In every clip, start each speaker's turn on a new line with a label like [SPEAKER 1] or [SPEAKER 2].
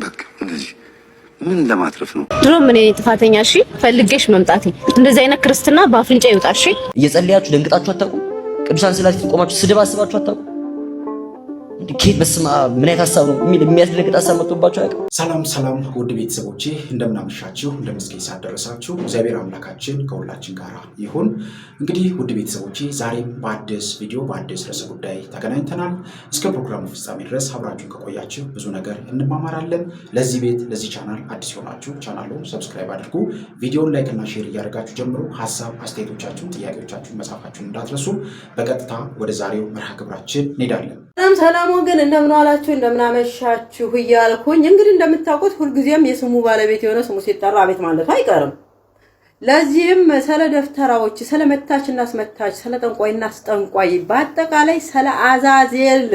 [SPEAKER 1] በቃ እንደዚህ ምን ለማትረፍ ነው?
[SPEAKER 2] ድሮ ምን ጥፋተኛ? እሺ ፈልገሽ መምጣቴ እንደዚህ አይነት ክርስትና በአፍንጫ ይውጣ። እሺ
[SPEAKER 3] እየጸለያችሁ ደንግጣችሁ አታውቁ? ቅዱሳን ስላችሁ ቆማችሁ ስድብ አስባችሁ አታውቁ? ኬት በስማ ምን አይነት ሐሳብ ነው የሚያስደነግጥ ሐሳብ መጥቶባችሁ አይደል?
[SPEAKER 4] ሰላም ውድ ቤተሰቦቼ እንደምናመሻችሁ እንደምስኪን ሳደረሳችሁ እግዚአብሔር አምላካችን ከሁላችን ጋር ይሁን። እንግዲህ ውድ ቤተሰቦቼ ዛሬም በአዲስ ቪዲዮ በአዲስ ርዕሰ ጉዳይ ተገናኝተናል። እስከ ፕሮግራሙ ፍጻሜ ድረስ አብራችሁን ከቆያችሁ ብዙ ነገር እንማማራለን። ለዚህ ቤት ለዚህ ቻናል አዲስ ሆናችሁ ቻናሉን ሰብስክራይብ አድርጉ። ቪዲዮውን ላይክ እና ሼር እያደረጋችሁ ጀምሩ። ሐሳብ አስተያየቶቻችሁን ጥያቄዎቻችሁን መጻፋችሁን እንዳትረሱ። በቀጥታ ወደ ዛሬው መርሃ ግብራችን እንሄዳለን።
[SPEAKER 5] ሰላም ወገን እንደምን ዋላችሁ እንደምን አመሻችሁ እያልኩኝ እንግዲህ እንደምታውቁት ሁልጊዜም የስሙ ባለቤት የሆነ ስሙ ሲጠራ አቤት ማለቱ አይቀርም። ለዚህም ስለ ደፍተራዎች ስለ መታችና አስመታች ስለ ጠንቋይና አስጠንቋይ በአጠቃላይ ስለ አዛዜል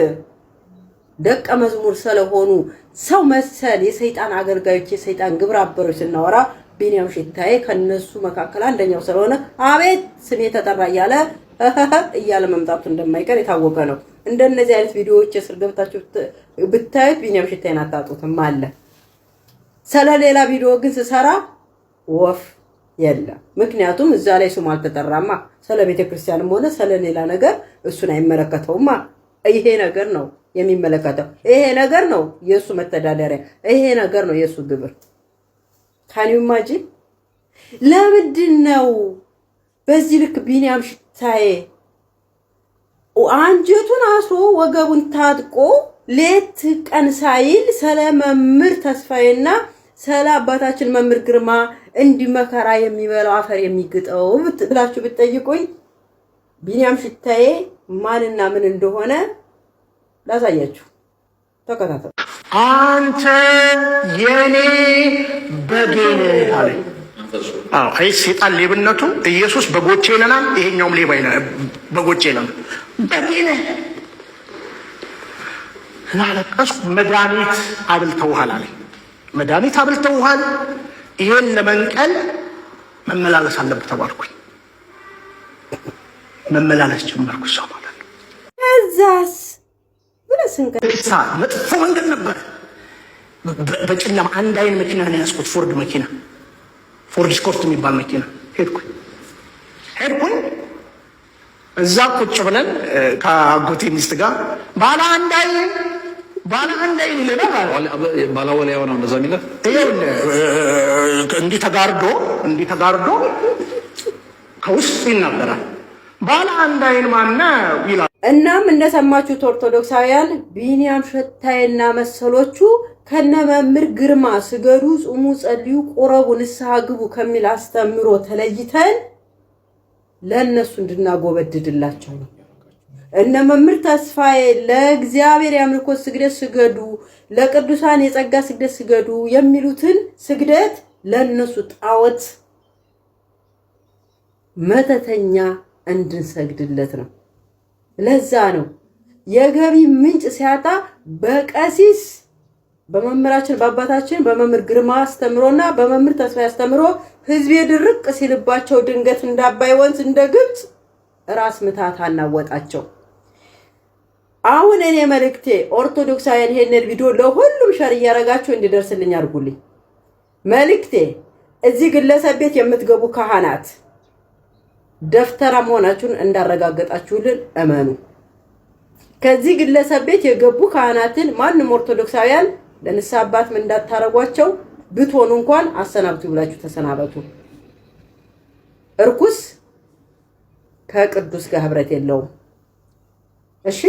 [SPEAKER 5] ደቀ መዝሙር ስለሆኑ ሰው መሰል የሰይጣን አገልጋዮች የሰይጣን ግብረ አበሮች ስናወራ ቢኒያም ሽታዬ ከነሱ መካከል አንደኛው ስለሆነ አቤት ስሜ ተጠራ እያለ መምጣቱ እንደማይቀር የታወቀ ነው። እንደነዚህ አይነት ቪዲዮዎች እስር ገብታችሁ ብታዩት ቢኒያም ሽታዬን አታጡትም አለ። ስለሌላ ቪዲዮ ግን ስሰራ ወፍ የለም። ምክንያቱም እዛ ላይ ስሙ አልተጠራማ። ስለ ቤተ ክርስቲያንም ሆነ ስለሌላ ነገር እሱን አይመለከተውማ። ይሄ ነገር ነው የሚመለከተው። ይሄ ነገር ነው የሱ መተዳደሪያ። ይሄ ነገር ነው የሱ ግብር። ካኒው ማጂን ለምንድን ነው በዚህ ልክ ቢኒያም ሽታዬ አንጀቱን አስሮ ወገቡን ታጥቆ ሌት ቀን ሳይል ስለ መምህር ተስፋዬና ስለ አባታችን መምህር ግርማ እንዲመከራ የሚበላው አፈር የሚግጠው ብላችሁ ብትጠይቁኝ ቢኒያም ሽታዬ ማንና ምን እንደሆነ ላሳያችሁ። ተከታተሉ።
[SPEAKER 6] አንተ የኔ በጌኔ አለ። አይ ሰይጣን ሌብነቱ ኢየሱስ በጎቼ ይለናል። ይሄኛውም ሌባ ይለናል። በጎቼ ይለናል። በጌኔ ላለቀስኩ መድኃኒት አብልተውሃል አለ። መድኃኒት አብልተውሃል። ይሄን ለመንቀል መመላለስ አለበት ተባልኩኝ። መመላለስ ጀመርኩ። ሰው ማለት ነው።
[SPEAKER 5] እዛስ ብለስንከሳ
[SPEAKER 6] መጥፎ መንገድ ነበር። በጨለማ አንድ አይን መኪና ነው ያስኩት። ፎርድ መኪና ፎርድ ስኮርት የሚባል መኪና ሄድኩኝ። እዛ ቁጭ ብለን ከአጎቴ ሚስት ጋር ባለ አንድ አይን ይለናል።
[SPEAKER 7] ባላወላው ነው እንደዛ የሚለው
[SPEAKER 6] እንዲህ ተጋርዶ ከውስጥ ይናገራል። ባለ አንድ አይን ማነው ይላል።
[SPEAKER 5] እናም እንደሰማችሁት ኦርቶዶክሳውያን ቢኒያም ሽታዬና መሰሎቹ ከነመምህር ግርማ ስገዱ፣ ጹሙ፣ ጸልዩ፣ ቆረቡ፣ ንስሐ ግቡ ከሚል አስተምሮ ተለይተን ለነሱ እንድናጎበድድላቸው ነው። እነ መምህር ተስፋዬ ለእግዚአብሔር የአምልኮ ስግደት ስገዱ፣ ለቅዱሳን የጸጋ ስግደት ስገዱ የሚሉትን ስግደት ለነሱ ጣዖት መተተኛ እንድንሰግድለት ነው። ለዛ ነው የገቢ ምንጭ ሲያጣ በቀሲስ በመምህራችን በአባታችን በመምህር ግርማ አስተምሮና በመምህር ተስፋዬ አስተምሮ ህዝብ የድርቅ ሲልባቸው ድንገት እንዳባይ ወንዝ እንደ ግብጽ ራስ ምታት አናወጣቸው። አሁን እኔ መልእክቴ ኦርቶዶክሳውያን ይሄንን ቪዲዮ ለሁሉም ሸር እያደረጋችሁ እንዲደርስልኝ አድርጉልኝ። መልእክቴ እዚህ ግለሰብ ቤት የምትገቡ ካህናት ደፍተራ መሆናችሁን እንዳረጋገጣችሁልን እመኑ። ከዚህ ግለሰብ ቤት የገቡ ካህናትን ማንም ኦርቶዶክሳውያን ለንስሐ አባት ምን እንዳታረጓቸው ብትሆኑ እንኳን አሰናብቱ ብላችሁ ተሰናበቱ። እርኩስ ከቅዱስ ጋር ህብረት የለውም። እሺ።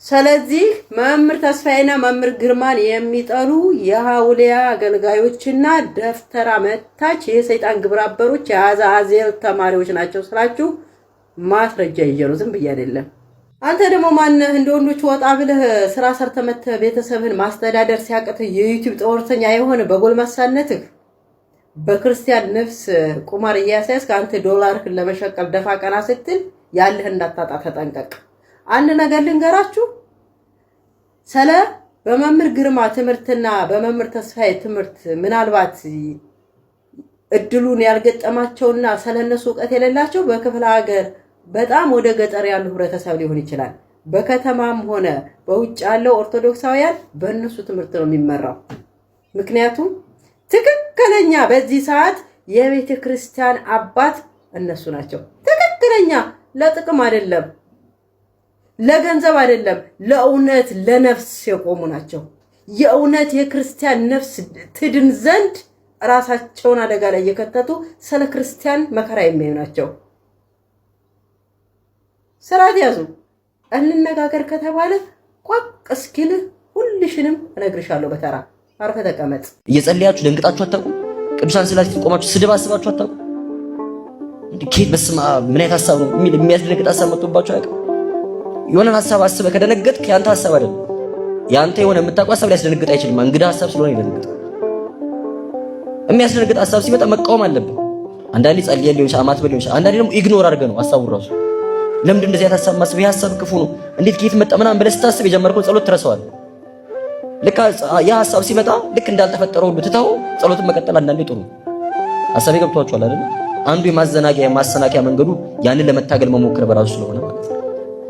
[SPEAKER 5] ስለዚህ መምህር ተስፋዬና መምህር ግርማን የሚጠሉ የሐውሊያ አገልጋዮችና ደፍተራ መታች የሰይጣን ግብረ አበሮች የአዛዜል ተማሪዎች ናቸው ስላችሁ ማስረጃ ይዤ ነው፣ ዝም ብዬ አይደለም። አንተ ደግሞ ማነህ እንደ ወንዶች ወጣ ብለህ ስራ ሰርተህ መተህ ቤተሰብህን ማስተዳደር ሲያቅትህ የዩቲዩብ ጦርተኛ የሆነ በጎልማሳነትህ በክርስቲያን ነፍስ ቁማር እያሳያስክ አንተ ዶላርህን ለመሸቀል ደፋ ቀና ስትል ያለህ እንዳታጣ ተጠንቀቅ። አንድ ነገር ልንገራችሁ። ስለ በመምህር ግርማ ትምህርትና በመምህር ተስፋዬ ትምህርት ምናልባት እድሉን ያልገጠማቸውና ስለነሱ ዕውቀት የሌላቸው በክፍለ ሀገር በጣም ወደ ገጠር ያሉ ህብረተሰብ ሊሆን ይችላል። በከተማም ሆነ በውጭ ያለው ኦርቶዶክሳውያን በእነሱ ትምህርት ነው የሚመራው። ምክንያቱም ትክክለኛ በዚህ ሰዓት የቤተ ክርስቲያን አባት እነሱ ናቸው። ትክክለኛ ለጥቅም አይደለም፣ ለገንዘብ አይደለም፣ ለእውነት ለነፍስ የቆሙ ናቸው። የእውነት የክርስቲያን ነፍስ ትድን ዘንድ ራሳቸውን አደጋ ላይ እየከተቱ ስለ ክርስቲያን መከራ የሚያዩ ናቸው። ስርዓት ያዙ። እንነጋገር ከተባለ ቋቅ እስኪል ሁልሽንም እነግርሻለሁ በተራ አርፈ ተቀመጥ።
[SPEAKER 3] እየጸለያችሁ ደንግጣችሁ አታውቁ? ቅዱሳን ስላሴ ፊት ቆማችሁ ስድብ አስባችሁ አታውቁ? ኬት በስመ አብ ምን አይነት ሐሳብ ነው የሚያስደነግጥ ሐሳብ መጥቶባችሁ አያውቅም? የሆነን ሐሳብ አስበህ ከደነገጥክ ያንተ ሐሳብ አይደለም። ያንተ የሆነ የምታውቀው ሐሳብ ሊያስደነግጥ አይችልም። እንግዳ ሐሳብ ስለሆነ ይደነግጥ። የሚያስደነግጥ ሐሳብ ሲመጣ መቃወም አለብን። አንዳንዴ ጸልየን ሊሆን ይችላል፣ አማት ሊሆን ይችላል። አንዳንዴ ደግሞ ኢግኖር አድርገህ ነው ሐሳቡን ራሱ። ለምንድን እንደዚህ አይነት ሐሳብ ማስብ? ይሄ ሐሳብ ክፉ ነው፣ እንዴት ከየት መጣ ምናምን ብለህ ስታስብ የጀመርከው ጸሎት ትረሳዋለህ። ልክ ያ ሐሳብ ሲመጣ ልክ እንዳልተፈጠረው ሁሉ ትተው ጸሎትን መቀጠል አንዳንዴ ጥሩ ነው። ሐሳቤ ገብቷችኋል አይደል? አንዱ የማሰናከያ መንገዱ ያንን ለመታገል መሞከር በራሱ ስለሆነ ማለት ነው።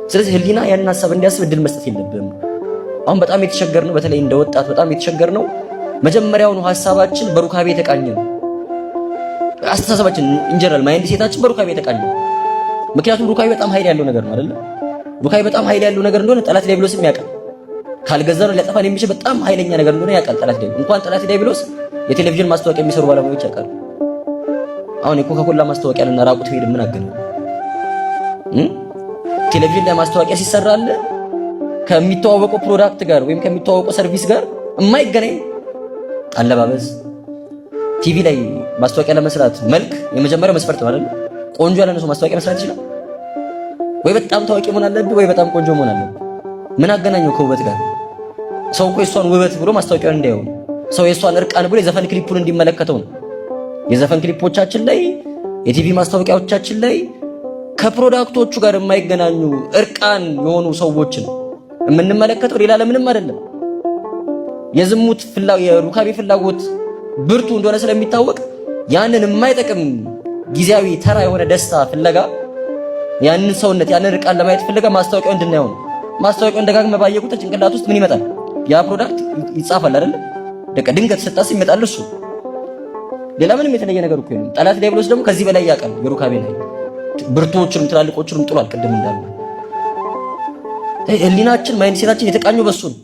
[SPEAKER 3] ስለዚህ ህሊና ያንን ሐሳብ እንዲያስብ እድል መስጠት የለብንም። አሁን በጣም የተቸገርነው በተለይ እንደ ወጣት በጣም የተቸገርነው መጀመሪያውኑ ሐሳባችን በሩካቤ የተቃኘ ነው። አስተሳሰባችን ኢንጀነራል ማይንድ ሴታችን በሩካቤ የተቃኘ ነው። ምክንያቱም ሩካቤ በጣም ኃይል ያለው ነገር ነው አይደል? ሩካቤ በጣም ኃይል ያለው ነገር እንደሆነ ጠላት ዲያብሎስም ያውቃል። ካልገዛነው ሊያጠፋን የሚችል በጣም ኃይለኛ ነገር እንደሆነ ያውቃል ጠላት ዲያብሎስ። እንኳን ጠላት ዲያብሎስ የቴሌቪዥን ማስታወቂያ የሚሰሩ ባለሙያዎች ያውቃሉ። አሁን የኮካኮላ ማስታወቂያና ራቁት ሄድ ምን አገናኘው? ቴሌቪዥን ላይ ማስታወቂያ ሲሰራል ከሚተዋወቀው ፕሮዳክት ጋር ወይም ከሚተዋወቀው ሰርቪስ ጋር የማይገናኝ አለባበስ። ቲቪ ላይ ማስታወቂያ ለመስራት መልክ የመጀመሪያው መስፈርት ነው አይደል? ቆንጆ ያለ ሰው ማስታወቂያ መስራት ይችላል ወይ? በጣም ታዋቂ መሆን አለብህ ወይ በጣም ቆንጆ መሆን አለብህ? ምን አገናኘው ከውበት ጋር? ሰው እኮ የሷን ውበት ብሎ ማስታወቂያውን እንዲያየው፣ ሰው የሷን እርቃን ብሎ የዘፈን ክሊፑን እንዲመለከተው ነው። የዘፈን ክሊፖቻችን ላይ የቲቪ ማስታወቂያዎቻችን ላይ ከፕሮዳክቶቹ ጋር የማይገናኙ እርቃን የሆኑ ሰዎችን የምንመለከተው ሌላ ለምንም አይደለም። የዝሙት የሩካቤ ፍላጎት ብርቱ እንደሆነ ስለሚታወቅ ያንን የማይጠቅም ጊዜያዊ ተራ የሆነ ደስታ ፍለጋ ያንን ሰውነት ያንን እርቃን ለማየት ፍለጋ ማስታወቂያውን እንድናየው ነው። ማስታወቂያውን ደጋግመህ ባየህ ቁጥር ጭንቅላት ውስጥ ምን ይመጣል? ያ ፕሮዳክት ይጻፋል አይደል? ድንገት ስታስብ ይመጣል እሱ። ሌላ ምንም የተለየ ነገር እኮ ነው። ጠላት ዲያብሎስ ደግሞ ከዚህ በላይ ያውቃል። የሩካቤ ላይ ብርቱዎችንም ትላልቆችንም ጥሏል። ቅድም እንዳልነው ህሊናችን ማይንድ ሴታችን የተቃኘው በሱ ነው።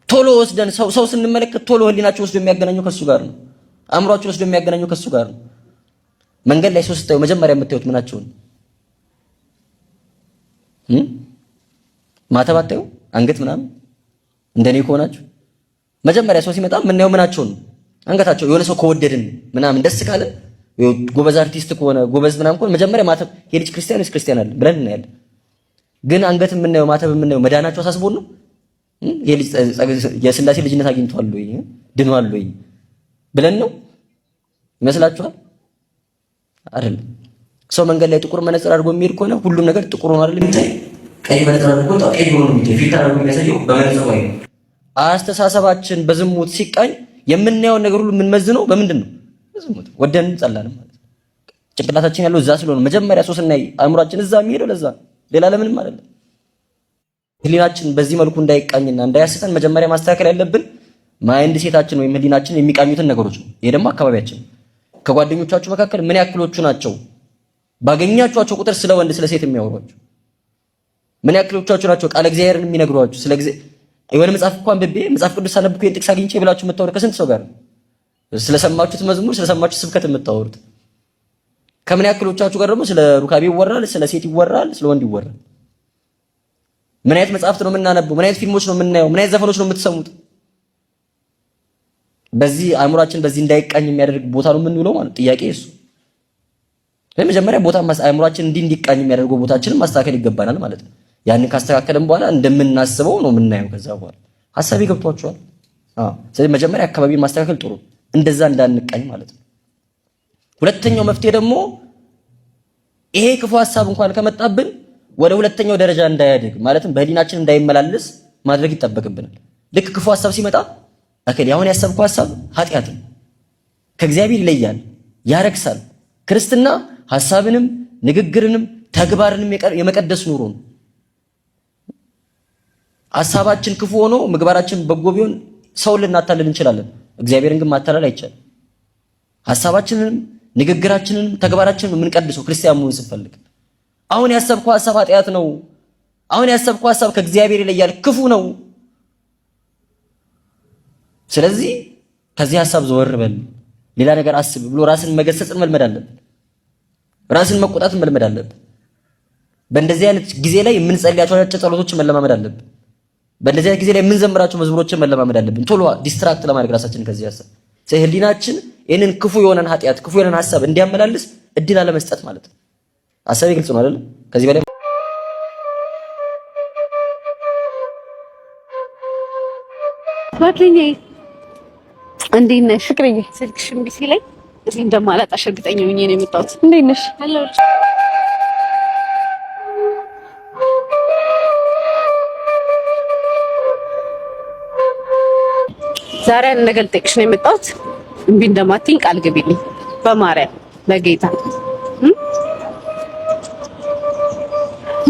[SPEAKER 3] ቶሎ ወስደን ሰው ስንመለከት ቶሎ ህሊናችን ወስዶ የሚያገናኘው ከሱ ጋር ነው። አእምሯችን ወስዶ የሚያገናኘው ከሱ ጋር ነው። መንገድ ላይ ሰው ስታዩ መጀመሪያ የምታዩት ምናቸውን? ማተብ አታዩ? አንገት ምናምን እንደኔ ከሆናችሁ መጀመሪያ ሰው ሲመጣ የምናየው ምናቸውን? አንገታቸው። የሆነ ሰው ከወደድን ምናምን ደስ ካለ ጎበዝ አርቲስት ከሆነ ጎበዝ ምናምን ከሆነ መጀመሪያ ማተብ የልጅ ክርስቲያን ወይስ ክርስቲያን አለ ብለን እናያለን። ግን አንገት የምናየው ማተብ የምናየው መዳናቸው አሳስቦን ነው። የስላሴ ልጅነት አግኝቷል ወይ ድኗል ወይ ብለን ነው ይመስላችኋል? አይደለም። ሰው መንገድ ላይ ጥቁር መነጽር አድርጎ የሚሄድ ከሆነ ሁሉም ነገር ጥቁር ነው አይደል የሚታይ? ቀይ መነጽር አድርጎ ቀይ ሆኖ የሚታይ ፊልተር አድርጎ የሚያሳየው በመነጽሩ ላይ ነው። አስተሳሰባችን በዝሙት ሲቃኝ የምናየው ነገር ሁሉ የምንመዝነው በምንድን ነው? ዝሙት ወደን ጸላንም ማለት ነው። ጭንቅላታችን ያለው እዛ ስለሆነ መጀመሪያ ሰው ስናይ አእምሯችን እዛ የሚሄደው ለዛ ሌላ ለምንም አይደለም። ህሊናችን በዚህ መልኩ እንዳይቃኝና እንዳያስተን መጀመሪያ ማስተካከል ያለብን ማይንድ ሴታችን ወይም ህሊናችን የሚቃኙትን ነገሮች ነው። ይሄ ደግሞ አካባቢያችን። ከጓደኞቻችሁ መካከል ምን ያክሎቹ ናቸው ባገኛችኋቸው ቁጥር ስለ ወንድ ስለ ሴት የሚያወሯችሁ? ምን ያክሎቻችሁ ናቸው ቃለ እግዚአብሔርን የሚነግሯችሁ? ስለ የሆነ መጽሐፍ እንኳን መጽሐፍ ቅዱስ ሳነብኩ ይሄን ጥቅስ አግኝቼ ብላችሁ የምታወሩ ከስንት ሰው ጋር ነው? ስለሰማችሁት መዝሙር ስለሰማችሁት ስብከት የምታወሩት? ከምን ያክሎቻችሁ ጋር ደግሞ ስለ ሩካቤ ይወራል፣ ስለ ሴት ይወራል፣ ስለ ወንድ ይወራል? ምን አይነት መጽሐፍት ነው የምናነበው? ምን አይነት ፊልሞች ነው የምናየው? ምን አይነት ዘፈኖች ነው የምትሰሙት? በዚህ አእምሯችን በዚህ እንዳይቃኝ የሚያደርግ ቦታ ነው የምንውለው ማለት ጥያቄ እሱ። በመጀመሪያ ቦታ አእምሯችን እንዲቃኝ የሚያደርገው ቦታችንን ማስተካከል ይገባናል ማለት ነው። ያንን ካስተካከልን በኋላ እንደምናስበው ነው የምናየው። ከዛ በኋላ ሐሳቤ ገብቷችኋል? ስለዚህ መጀመሪያ አካባቢ ማስተካከል ጥሩ፣ እንደዛ እንዳንቃኝ ማለት ነው። ሁለተኛው መፍትሄ ደግሞ ይሄ ክፉ ሐሳብ እንኳን ከመጣብን ወደ ሁለተኛው ደረጃ እንዳያድግ ማለትም በህሊናችን እንዳይመላለስ ማድረግ ይጠበቅብናል። ልክ ክፉ ሐሳብ ሲመጣ አከል ያሁን ያሰብከው ሐሳብ ኃጢአት ነው፣ ከእግዚአብሔር ይለያል፣ ያረክሳል። ክርስትና ሐሳብንም ንግግርንም ተግባርንም የመቀደስ ኑሮ ነው። ሐሳባችን ክፉ ሆኖ ምግባራችን በጎ ቢሆን ሰው ልናታልል እንችላለን። እግዚአብሔርን ግን ማታለል አይቻልም። ሐሳባችንንም ንግግራችንንም ተግባራችንን የምንቀድሰው ክርስቲያን መሆን ስንፈልግ አሁን ያሰብከው ሐሳብ ኃጢአት ነው፣ አሁን ያሰብከው ሐሳብ ከእግዚአብሔር ይለያል፣ ክፉ ነው። ስለዚህ ከዚህ ሐሳብ ዘወር በል፣ ሌላ ነገር አስብ ብሎ ራስን መገሰጽን መልመድ አለብን። ራስን መቆጣትን መልመድ አለብን። በእንደዚህ አይነት ጊዜ ላይ የምንጸልያቸው አጫጭር ጸሎቶችን መለማመድ አለብን። በእንደዚህ አይነት ጊዜ ላይ የምንዘምራቸው መዝሙሮችን መለማመድ አለብን። ቶሎ ዲስትራክት ለማድረግ ራሳችንን ከዚህ ሐሳብ ህሊናችን ይህንን ክፉ የሆነን ኃጢአት ክፉ የሆነን ሐሳብ እንዲያመላልስ እድል አለመስጠት ማለት ነው። ሐሳቤ ግልጽ ነው አይደል? ከዚህ በላይ
[SPEAKER 2] ጓደኛዬ እንዴት ነሽ? ፍቅርዬ ስልክሽ እምቢ ሲለኝ እዚህ እንደማላጣሽ እርግጠኛ ሆኜ ነው የመጣሁት። እንዴት ነሽ? ሄሎ ዛሬ አንድ ነገር ልጠይቅሽ ነው የመጣሁት። እምቢ እንደማትይኝ ቃል ግቢልኝ በማርያም በጌታ።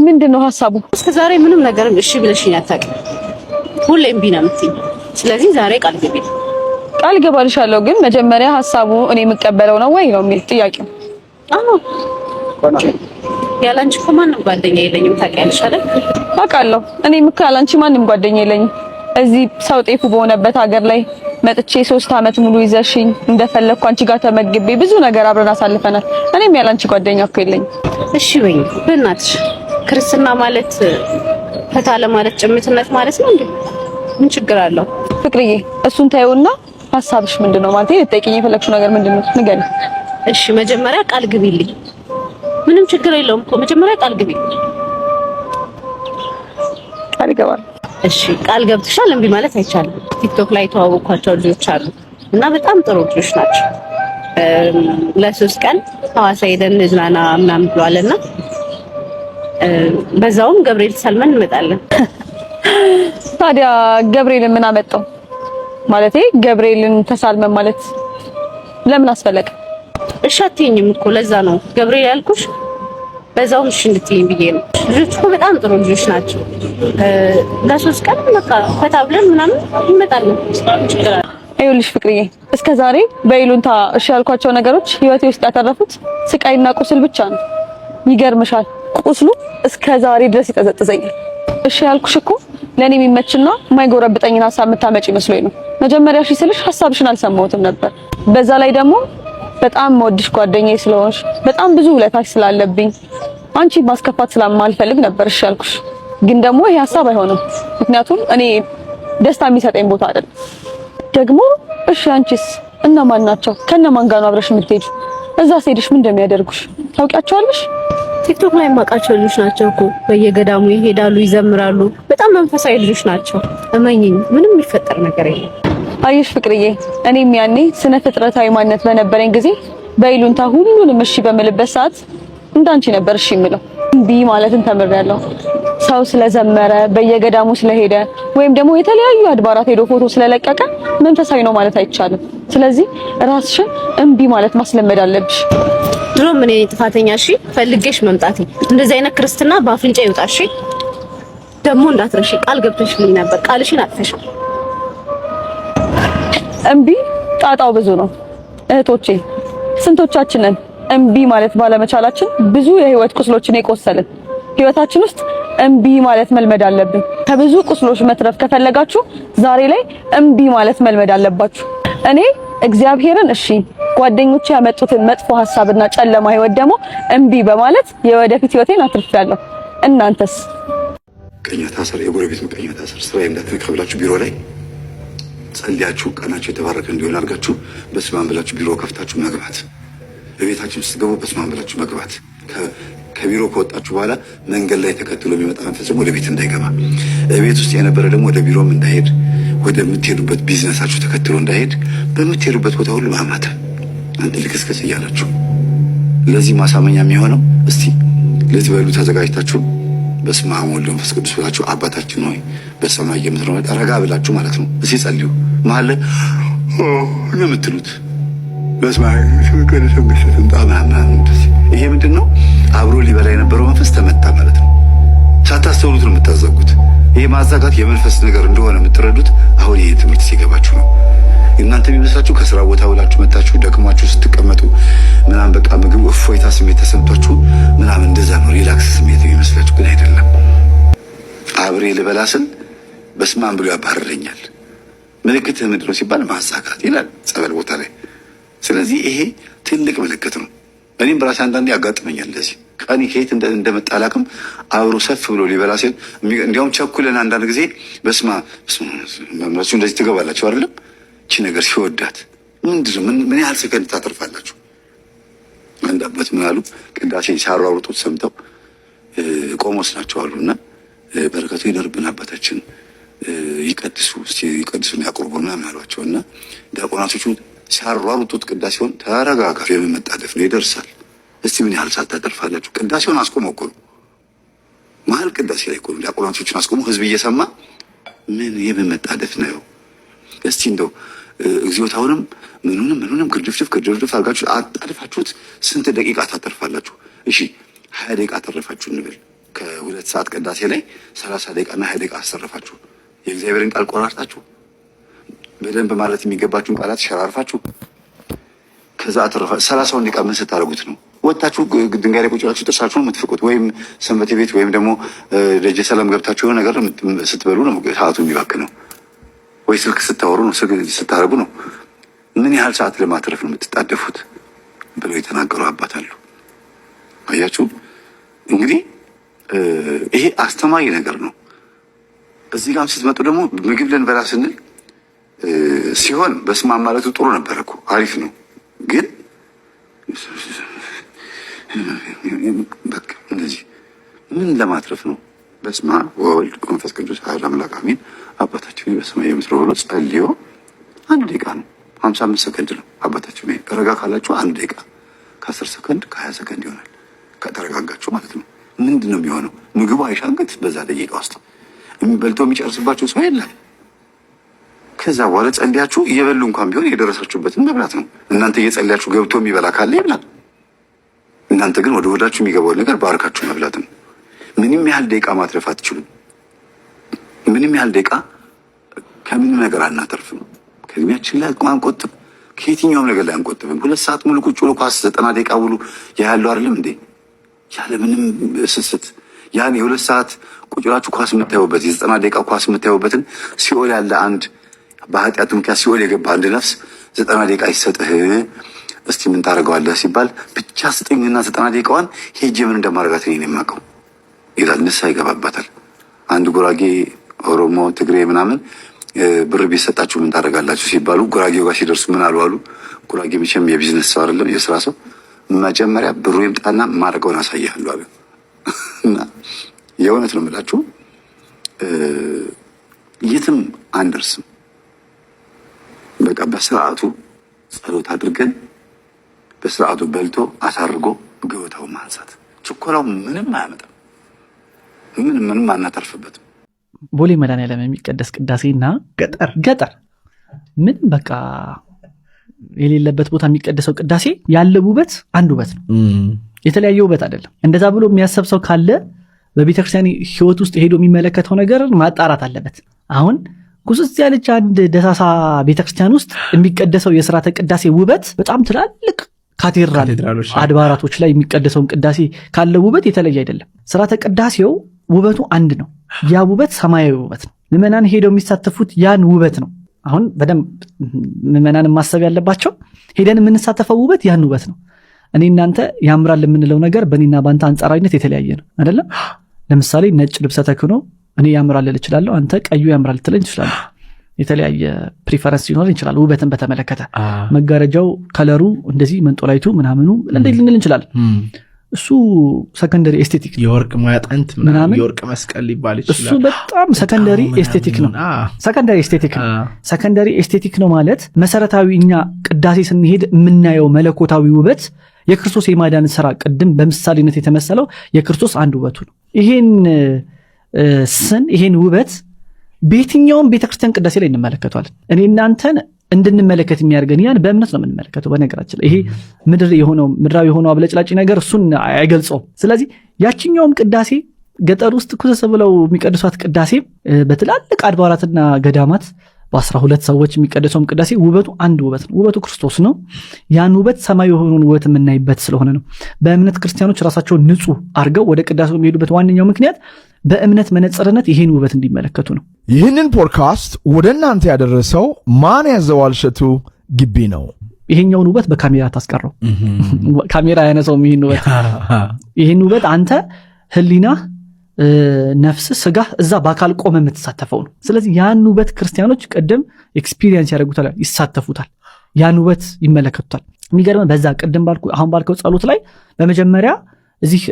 [SPEAKER 8] ምንድነው ሐሳቡ?
[SPEAKER 2] እስከ ዛሬ ምንም ነገር እሺ ብለሽኝ አታውቂም። ሁሌ እምቢ ነው የምትይኝ። ስለዚህ ዛሬ ቃል ግቢልኝ።
[SPEAKER 8] ቃል ገባልሻለሁ፣ ግን መጀመሪያ ሐሳቡ እኔ የምቀበለው ነው ወይ ነው የሚል ጥያቄው።
[SPEAKER 2] አዎ ያላንቺ እኮ ማንም ጓደኛ የለኝም ታውቂያለሽ አይደል?
[SPEAKER 8] አውቃለሁ። እኔም እኮ ያላንቺ ማንም ጓደኛ የለኝም። እዚህ ሰው ጤፉ በሆነበት ሀገር ላይ መጥቼ 3 አመት ሙሉ ይዘሽኝ እንደፈለኩ አንቺ ጋር ተመግቤ ብዙ ነገር አብረን አሳልፈናል። እኔም ያላንቺ ጓደኛ እኮ የለኝም።
[SPEAKER 2] እሺ በይ በእናትሽ። ክርስትና ማለት ፈታ ለማለት ጭምትነት ማለት ነው እንዴ? ምን ችግር አለው?
[SPEAKER 8] ፍቅርዬ እሱን ታዩና ሐሳብሽ ምንድነው? ማለት ልጠይቂኝ የፈለግሽው ነገር ምንድነው? ንገሪኝ።
[SPEAKER 2] እሺ መጀመሪያ ቃል ግቢልኝ። ምንም ችግር የለውም እኮ መጀመሪያ ቃል ግቢልኝ።
[SPEAKER 8] ቃል ይገባል።
[SPEAKER 2] እሺ ቃል ገብተሻል። እምቢ ማለት አይቻልም። ቲክቶክ ላይ ተዋወቅኳቸው ልጆች አሉ እና በጣም ጥሩ ልጆች ናቸው። ለ3 ቀን ሐዋሳ ሄደን እንዝናና ምናምን ብለዋልና በዛውም ገብርኤል ተሳልመን እንመጣለን።
[SPEAKER 8] ታዲያ ገብርኤልን ምን አመጣው? ማለቴ ገብርኤልን ተሳልመን ማለት ለምን አስፈለገ?
[SPEAKER 2] እሺ አትይኝም እኮ ለዛ ነው ገብርኤል ያልኩሽ። በዛውም እሺ እንድትይኝ ብዬ ነው። ልጆቹ እኮ በጣም ጥሩ ልጆች ናቸው። ለ3 ቀን በቃ ፈታ ብለን ምናምን እንመጣለን። ችግር አለ?
[SPEAKER 8] ይኸውልሽ ፍቅርዬ እስከ ዛሬ በይሉንታ እሺ ያልኳቸው ነገሮች ህይወቴ ውስጥ ያተረፉት ስቃይና ቁስል ብቻ ነው። ይገርምሻል፣ ቁስሉ እስከ ዛሬ ድረስ ይጠዘጥዘኛል። እሺ ያልኩሽ እኮ ለኔ የሚመችና የማይጎረብጠኝን ሐሳብ የምታመጪ መስሎኝ ነው። መጀመሪያ እሺ ስልሽ ሐሳብሽን አልሰማሁትም ነበር። በዛ ላይ ደግሞ በጣም መወድሽ ጓደኛዬ ስለሆንሽ በጣም ብዙ ውለታሽ ስላለብኝ አንቺ ማስከፋት ስለማልፈልግ ነበር እሺ ያልኩሽ። ግን ደግሞ ይሄ ሐሳብ አይሆንም፣ ምክንያቱም እኔ ደስታ የሚሰጠኝ ቦታ አይደለም። ደግሞ እሺ አንቺስ እነማን ናቸው? ከነማን ጋር ነው አብረሽ የምትሄጂው? እዛ ሄድሽ ምን እንደሚያደርጉሽ ታውቂያቸዋለሽ?
[SPEAKER 2] ቲክቶክ ላይ የማውቃቸው ልጆች ናቸው እኮ። በየገዳሙ ይሄዳሉ፣ ይዘምራሉ። በጣም መንፈሳዊ ልጆች ናቸው። እመኚኝ፣ ምንም የሚፈጠር ነገር የለም።
[SPEAKER 8] አየሽ ፍቅርዬ፣ እኔም ያኔ ስነ ፍጥረታዊ ማንነት በነበረኝ ጊዜ በይሉንታ ሁሉንም እሺ በምልበት ሰዓት እንዳንቺ ነበር እሺ የምለው። እምቢ ማለትን ተምሬያለሁ። ሰው ስለዘመረ በየገዳሙ ስለሄደ ወይም ደግሞ የተለያዩ አድባራት ሄዶ ፎቶ ስለለቀቀ መንፈሳዊ ነው ማለት አይቻልም። ስለዚህ ራስሽን እምቢ ማለት ማስለመድ አለብሽ።
[SPEAKER 2] ድሮ ምን ጥፋተኛ? እሺ ፈልጌሽ መምጣቴ እንደዚህ አይነት ክርስትና በአፍንጫ ይውጣ። እሺ ደግሞ እንዳትረሺ፣ ቃል ገብተሽልኝ ነበር። ቃልሽን አጥፈሻል።
[SPEAKER 8] እምቢ ጣጣው ብዙ ነው እህቶቼ። ስንቶቻችንን እምቢ ማለት ባለመቻላችን ብዙ የህይወት ቁስሎችን የቆሰልን። ህይወታችን ውስጥ እምቢ ማለት መልመድ አለብን። ከብዙ ቁስሎች መትረፍ ከፈለጋችሁ ዛሬ ላይ እምቢ ማለት መልመድ አለባችሁ። እኔ እግዚአብሔርን እሺ ጓደኞቼ ያመጡትን መጥፎ ሐሳብና ጨለማ ህይወት ደግሞ እምቢ በማለት የወደፊት ህይወቴን አትርፌያለሁ። እናንተስ?
[SPEAKER 1] ቀኛ ታሰር፣ የጎረቤት ቀኛ ታሰር፣ ስራዬ እንዳትነካ ብላችሁ ቢሮ ላይ ጸልያችሁ ቀናችሁ የተባረከ እንዲሆን አድርጋችሁ በስመ አብ ብላችሁ ቢሮ ከፍታችሁ መግባት፣ በቤታችሁ ውስጥ ገቡ በስመ አብ ብላችሁ መግባት። ከቢሮ ከወጣችሁ በኋላ መንገድ ላይ ተከትሎ የሚመጣ መንፈስ ደግሞ ወደ ቤት እንዳይገባ፣ ቤት ውስጥ የነበረ ደግሞ ወደ ቢሮም እንዳይሄድ፣ ወደምትሄዱበት ቢዝነሳችሁ ተከትሎ እንዳይሄድ፣ በምትሄዱበት ቦታ ሁሉ ማማተ አንተ ልክስከስ እያላችሁ። ለዚህ ማሳመኛ የሚሆነው እስቲ ልትበሉ ተዘጋጅታችሁ በስመ አብ ወወልድ ወመንፈስ ቅዱስ ብላችሁ አባታችን ሆይ በሰማይ የምትኖር ረጋ ብላችሁ ማለት ነው። እስቲ ጸልዩ። መሀል ላይ ነው የምትሉት በስመ አብ ወወልድ ወመንፈስ ቅዱስ። ይሄ ምንድን ነው? አብሮ ሊበላ የነበረው መንፈስ ተመታ ማለት ነው። ሳታስተውሉት ነው የምታዘጉት። ይሄ ማዛጋት የመንፈስ ነገር እንደሆነ የምትረዱት አሁን ይሄ ትምህርት ሲገባችሁ ነው። እናንተ የሚመስላችሁ ከስራ ቦታ ውላችሁ መጣችሁ ደክሟችሁ ስትቀመጡ ምናምን በቃ ምግብ እፎይታ ስሜት ተሰምቷችሁ ምናምን እንደዛ ነው ሪላክስ ስሜት የሚመስላችሁ፣ ግን አይደለም። አብሬ ልበላ ስል በስመ አብ ብሎ ያባርረኛል። ምልክትህ ምንድን ነው ሲባል ማዛጋት ይላል ጸበል ቦታ ላይ። ስለዚህ ይሄ ትልቅ ምልክት ነው። እኔም በራሴ አንዳንዴ ያጋጥመኛል እንደዚህ ቀኒ ከየት እንደመጣ አላውቅም። አብሮ ሰፍ ብሎ ሊበላ ሲል እንዲያውም ቸኩለን አንዳንድ ጊዜ በስመ አብ መምራችሁ እንደዚህ ትገባላችሁ አይደለም? እቺ ነገር ሲወዳት ምን ያህል ሰከንድ ታተርፋላችሁ? አንድ አባት ምን አሉ፣ ቅዳሴ ሲያሯሩጡት ሰምተው ቆሞስ ናቸው አሉና በረከቱ ይደርብን አባታችን ይቀድሱ እስቲ ይቀድሱና ያቆርቡ ምናምን አሏቸውና ዲያቆናቶቹ ሲያሯሩጡት ቅዳሴውን ተረጋጋ፣ የመጣደፍ ነው ይደርሳል። እስቲ ምን ያህል ሰዓት ታተርፋላችሁ? ቅዳሴውን አስቆመው እኮ ነው መሀል ቅዳሴ ላይ እኮ ነው ዲያቆናቶቹን አስቆመው ህዝብ እየሰማ ምን የመጣደፍ ነው? እስቲ እንደው እግዚኦታውንም ምኑንም ግርድፍድፍ አድርጋችሁ አጣድፋችሁት ስንት ደቂቃ ታተርፋላችሁ? እሺ 20 ደቂቃ አተረፋችሁ እንበል። ከ2 ሰዓት ቅዳሴ ላይ 30 ደቂቃና 20 ደቂቃ አሰረፋችሁ። የእግዚአብሔርን ቃል ቆራርጣችሁ በደንብ ማለት የሚገባችሁን ቃላት ሸራርፋችሁ ከዛ አተረፋ 30 ደቂቃ ምን ስታደርጉት ነው? ወጣችሁ ድንጋይ ላይ ቁጭ ብላችሁ ጥርሳችሁን የምትፍቁት ወይም ሰንበቴ ቤት ወይም ደግሞ ደጀ ሰላም ገብታችሁ የሆነ ነገር ስትበሉ ነው ሰዓቱ የሚባክነው? ወይ ስልክ ስታወሩ ነው ስታረጉ ነው? ምን ያህል ሰዓት ለማትረፍ ነው የምትጣደፉት ብለው የተናገሩ አባት አሉ። አያችሁ እንግዲህ ይሄ አስተማሪ ነገር ነው። እዚህ ጋር ስትመጡ ደግሞ ምግብ ልንበላ ስንል ሲሆን በስመ አብ ማለቱ ጥሩ ነበር እኮ አሪፍ ነው። ግን በቃ እንደዚህ ምን ለማትረፍ ነው? በስመ አብ ወወልድ ወመንፈስ ቅዱስ አሐዱ አምላክ አሜን። አባታችን በሰማይ የምትኖር ብሎ ጸልዮ 1 ደቂቃ ነው፣ 55 ሰከንድ ነው። አባታችን ረጋ ካላችሁ 1 ደቂቃ ከ10 ሰከንድ ከ20 ሰከንድ ይሆናል ከተረጋጋችሁ ማለት ነው። ምንድን ነው የሚሆነው? ምግቡ አይሻንገት በዛ ደቂቃ ውስጥ የሚበልተው የሚጨርስባችሁ ሰው የለም። ከዛ በኋላ ጸልያችሁ እየበሉ እንኳን ቢሆን የደረሳችሁበትን መብላት ነው። እናንተ እየጸልያችሁ ገብቶ የሚበላ ካለ ይብላል። እናንተ ግን ወደ ሆዳችሁ የሚገባውን ነገር ባርካችሁ መብላት ነው። ምንም ያህል ደቂቃ ማትረፍ አትችሉም። ምንም ያህል ደቂቃ ከምንም ነገር አናተርፍም። ከእድሜያችን ላይ አንቆጥብ፣ ከየትኛውም ነገር ላይ አንቆጥብም። 2 ሰዓት ሙሉ ቁጭ ብሎ ኳስ 90 ደቂቃ ሙሉ ያለው አይደለም እንዴ? ያለ ምንም ስስት ያን የ2 ሰዓት ቁጭ ብላችሁ ኳስ የምታዩበት የ90 ደቂቃ ኳስ የምታዩበትን ሲኦል ያለ አንድ በኃጢአቱ ምክንያት ሲኦል የገባ አንድ ነፍስ 90 ደቂቃ ይሰጥህ እስቲ ምን ታደርገዋለህ ሲባል ብቻ ስጠኝና 90 ደቂቃዋን ሄጄ ምን እንደማደርጋት እኔ የማውቀው ይላል። ንስሐ ይገባባታል። አንድ ጉራጌ፣ ኦሮሞ፣ ትግሬ ምናምን ብር ቢሰጣችሁ ምን ታደርጋላችሁ ሲባሉ ጉራጌው ጋር ሲደርሱ ምን አሉ? ጉራጌ መቼም የቢዝነስ ሰው አይደለም የስራ ሰው፣ መጀመሪያ ብሩ ይምጣና ማድረገውን አሳያለሁ አለ። እና የእውነት ነው የምላችሁ የትም አንደርስም። በቃ በስርዓቱ ጸሎት አድርገን በስርዓቱ በልቶ አሳርጎ ገበታው ማንሳት። ችኮላው ምንም አያመጣም። ምንም አናተርፍበትም።
[SPEAKER 9] ቦሌ መድኃኒዓለም የሚቀደስ ቅዳሴና ገጠር ምንም በቃ የሌለበት ቦታ የሚቀደሰው ቅዳሴ ያለ ውበት አንድ ውበት ነው፣ የተለያየ ውበት አይደለም። እንደዛ ብሎ የሚያሰብ ሰው ካለ በቤተክርስቲያን ሕይወት ውስጥ ሄዶ የሚመለከተው ነገር ማጣራት አለበት። አሁን ጉስስ ያለች አንድ ደሳሳ ቤተክርስቲያን ውስጥ የሚቀደሰው የሥርዓተ ቅዳሴ ውበት በጣም ትላልቅ ካቴድራሎች አድባራቶች ላይ የሚቀደሰውን ቅዳሴ ካለ ውበት የተለየ አይደለም። ሥርዓተ ቅዳሴው ውበቱ አንድ ነው። ያ ውበት ሰማያዊ ውበት ነው። ምዕመናን ሄደው የሚሳተፉት ያን ውበት ነው። አሁን በደንብ ምዕመናን ማሰብ ያለባቸው ሄደን የምንሳተፈው ውበት ያን ውበት ነው። እኔ እናንተ ያምራል የምንለው ነገር በእኔና በአንተ አንጻራዊነት የተለያየ ነው አይደለም? ለምሳሌ ነጭ ልብሰ ተክህኖ እኔ ያምራል ልል እችላለሁ፣ አንተ ቀዩ ያምራል ልትለኝ ትችላለህ። የተለያየ ፕሪፈረንስ ሊኖር ይችላል። ውበትን በተመለከተ መጋረጃው ከለሩ እንደዚህ መንጦላይቱ ምናምኑ እንደዚህ ልንል እንችላለን። እሱ ሰከንደሪ ኤስቴቲክ
[SPEAKER 10] የወርቅ ማያጠንት ምናምን የወርቅ መስቀል ሊባል ይችላል።
[SPEAKER 9] እሱ በጣም ሰከንደሪ ኤስቴቲክ ነው። ሰከንደሪ ኤስቴቲክ ነው ማለት መሰረታዊ እኛ ቅዳሴ ስንሄድ የምናየው መለኮታዊ ውበት የክርስቶስ የማዳን ስራ ቅድም በምሳሌነት የተመሰለው የክርስቶስ አንድ ውበቱ ነው። ይሄን ውበት በየትኛውም ቤተክርስቲያን ቅዳሴ ላይ እንመለከተዋለን። እኔ እናንተን እንድንመለከት የሚያደርገን ያን በእምነት ነው የምንመለከተው። በነገራችን ላይ ይሄ ምድራዊ የሆነው አብለጭላጭ ነገር እሱን አይገልጸውም። ስለዚህ ያችኛውም ቅዳሴ ገጠር ውስጥ ኩሰስ ብለው የሚቀድሷት ቅዳሴ በትላልቅ አድባራትና ገዳማት በ12 ሰዎች የሚቀደሰውም ቅዳሴ ውበቱ አንድ ውበት ነው። ውበቱ ክርስቶስ ነው። ያን ውበት ሰማያዊ የሆነውን ውበት የምናይበት ስለሆነ ነው። በእምነት ክርስቲያኖች ራሳቸውን ንጹህ አድርገው ወደ ቅዳሴው የሚሄዱበት ዋነኛው ምክንያት በእምነት መነጽርነት ይሄን ውበት እንዲመለከቱ ነው።
[SPEAKER 11] ይህንን ፖድካስት ወደ እናንተ ያደረሰው ማን ያዘዋል እሸቱ ግቢ ነው።
[SPEAKER 9] ይሄኛውን ውበት በካሜራ ታስቀረው። ካሜራ ያነሳው ይሄን ውበት አንተ ህሊና ነፍስ ስጋ እዛ በአካል ቆመ የምትሳተፈው ነው። ስለዚህ ያን ውበት ክርስቲያኖች ቀደም ኤክስፒሪየንስ ያደርጉታል፣ ይሳተፉታል፣ ያን ውበት ይመለከቱታል። የሚገርመው በዛ ቀደም አሁን ባልከው ጸሎት ላይ በመጀመሪያ እዚህ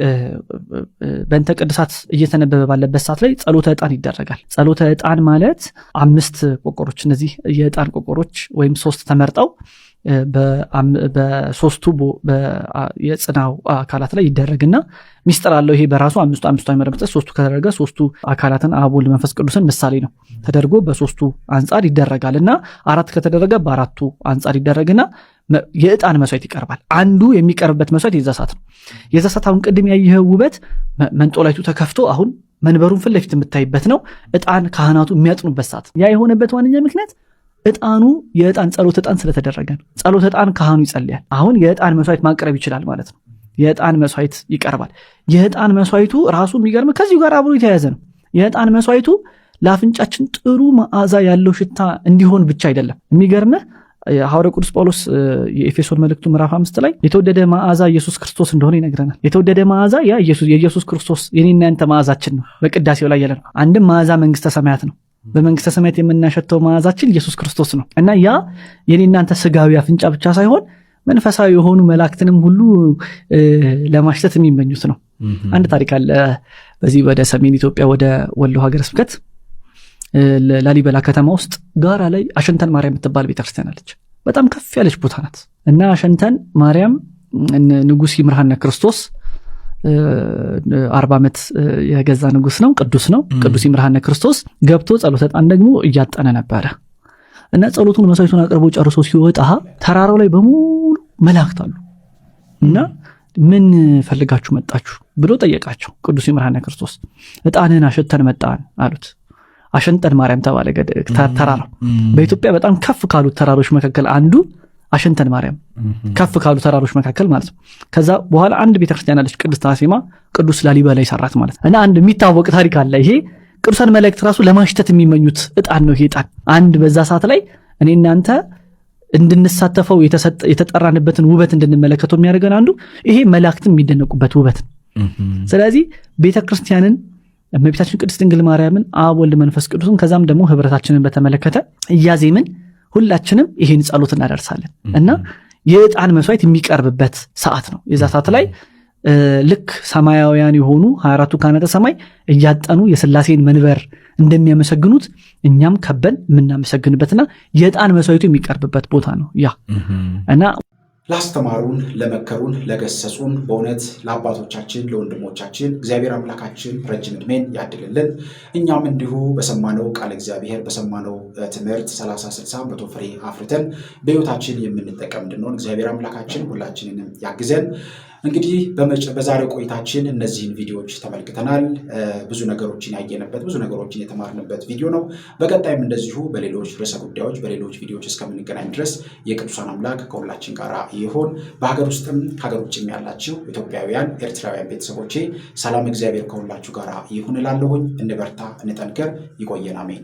[SPEAKER 9] በእንተ ቅድሳት እየተነበበ ባለበት ሰዓት ላይ ጸሎተ ዕጣን ይደረጋል። ጸሎተ ዕጣን ማለት 5 ቆቆሮች፣ እነዚህ የዕጣን ቆቆሮች ወይም 3 ተመርጠው በሶስቱ የጽናው አካላት ላይ ይደረግና ሚስጥር አለው። ይሄ በራሱ አምስቱ አይመረምጠ ሶስቱ ከተደረገ ሶስቱ አካላትን አብ ወልድ መንፈስ ቅዱስን ምሳሌ ነው ተደርጎ በሶስቱ አንጻር ይደረጋልና 4 ከተደረገ በአራቱ አንጻር ይደረግና የዕጣን መስዋዕት ይቀርባል። አንዱ የሚቀርብበት መስዋዕት የዛ ሰዓት ነው። የዛ ሰዓት አሁን ቅድም ያየኸው ውበት መንጦላይቱ ተከፍቶ አሁን መንበሩን ፊት ለፊት የምታይበት ነው። ዕጣን ካህናቱ የሚያጥኑበት ሰዓት ያ የሆነበት ዋነኛ ምክንያት ዕጣኑ የዕጣን ጸሎት ዕጣን ስለተደረገ ነው። ጸሎት ዕጣን ካህኑ ይጸልያል። አሁን የዕጣን መስዋዕት ማቅረብ ይችላል ማለት ነው። የዕጣን መስዋዕት ይቀርባል። የዕጣን መስዋዕቱ ራሱ የሚገርም ከዚሁ ጋር አብሮ የተያያዘ ነው። የዕጣን መስዋዕቱ ለአፍንጫችን ጥሩ መዓዛ ያለው ሽታ እንዲሆን ብቻ አይደለም። የሚገርምህ ሐዋርያው ቅዱስ ጳውሎስ የኤፌሶን መልእክቱ ምዕራፍ 5 ላይ የተወደደ መዓዛ ኢየሱስ ክርስቶስ እንደሆነ ይነግረናል። የተወደደ መዓዛ ያ የኢየሱስ ክርስቶስ የኔና ያንተ መዓዛችን ነው። በቅዳሴው ላይ ያለ ነው። አንድም መዓዛ መንግስተ ሰማያት ነው። በመንግስተ ሰማያት የምናሸተው መዓዛችን ኢየሱስ ክርስቶስ ነው እና ያ የኔና ያንተ ስጋዊ አፍንጫ ብቻ ሳይሆን መንፈሳዊ የሆኑ መላእክትንም ሁሉ ለማሽተት የሚመኙት ነው። አንድ ታሪክ አለ። በዚህ ወደ ሰሜን ኢትዮጵያ ወደ ወሎ ሀገረ ስብከት ላሊበላ ከተማ ውስጥ ጋራ ላይ አሸንተን ማርያም የምትባል ቤተክርስቲያን አለች። በጣም ከፍ ያለች ቦታ ናት እና አሸንተን ማርያም ንጉስ ይምርሃነ ክርስቶስ 40 ዓመት የገዛ ንጉስ ነው። ቅዱስ ነው። ቅዱስ ይምርሃነ ክርስቶስ ገብቶ ጸሎተ ዕጣን ደግሞ እያጠነ ነበረ እና ጸሎቱን መስዋዕቱን አቅርቦ ጨርሶ ሲወጣ ተራራው ላይ በሙሉ መላእክት አሉ እና ምን ፈልጋችሁ መጣችሁ ብሎ ጠየቃቸው። ቅዱስ ይምርሃነ ክርስቶስ ዕጣንን አሸተን መጣን አሉት። አሸንተን ማርያም ተባለ ተራራው። በኢትዮጵያ በጣም ከፍ ካሉት ተራሮች መካከል አንዱ አሸንተን ማርያም ከፍ ካሉ ተራሮች መካከል ማለት ነው። ከዛ በኋላ አንድ ቤተክርስቲያን አለች ቅድስት አርሴማ ቅዱስ ላሊበላ ይሰራት ማለት እና አንድ የሚታወቅ ታሪክ አለ። ይሄ ቅዱሳን መላእክት ራሱ ለማሽተት የሚመኙት ዕጣን ነው። ይሄ ዕጣን አንድ በዛ ሰዓት ላይ እኔ እናንተ እንድንሳተፈው የተጠራንበትን ውበት እንድንመለከተው የሚያደርገን አንዱ ይሄ መላእክትም የሚደነቁበት ውበት ነው። ስለዚህ ቤተክርስቲያንን እመቤታችን ቅድስት ድንግል ማርያምን አብ ወልድ መንፈስ ቅዱስን ከዛም ደግሞ ህብረታችንን በተመለከተ እያዜምን ሁላችንም ይሄን ጸሎት እናደርሳለን እና የዕጣን መስዋዕት የሚቀርብበት ሰዓት ነው። የዛ ሰዓት ላይ ልክ ሰማያውያን የሆኑ 24ቱ ካህናተ ሰማይ እያጠኑ የሥላሴን መንበር እንደሚያመሰግኑት እኛም ከበን የምናመሰግንበትና የዕጣን መስዋዕቱ የሚቀርብበት ቦታ ነው ያ እና
[SPEAKER 4] ላስተማሩን፣ ለመከሩን፣ ለገሰጹን በእውነት ለአባቶቻችን ለወንድሞቻችን እግዚአብሔር አምላካችን ረጅም ዕድሜን ያድልልን። እኛም እንዲሁ በሰማነው ቃል እግዚአብሔር በሰማነው ትምህርት 30፣ 60፣ 100 ፍሬ አፍርተን በሕይወታችን የምንጠቀም እንድንሆን እግዚአብሔር አምላካችን ሁላችንንም ያግዘን። እንግዲህ በዛሬው ቆይታችን እነዚህን ቪዲዮዎች ተመልክተናል። ብዙ ነገሮችን ያየንበት ብዙ ነገሮችን የተማርንበት ቪዲዮ ነው። በቀጣይም እንደዚሁ በሌሎች ርዕሰ ጉዳዮች በሌሎች ቪዲዮዎች እስከምንገናኝ ድረስ የቅዱሳን አምላክ ከሁላችን ጋር ይሁን። በሀገር ውስጥም ከሀገር ውጭም ያላችሁ ኢትዮጵያውያን፣ ኤርትራውያን ቤተሰቦቼ ሰላም እግዚአብሔር ከሁላችሁ ጋር ይሁን እላለሁኝ። እንበርታ፣ እንጠንክር። ይቆየን። አሜን።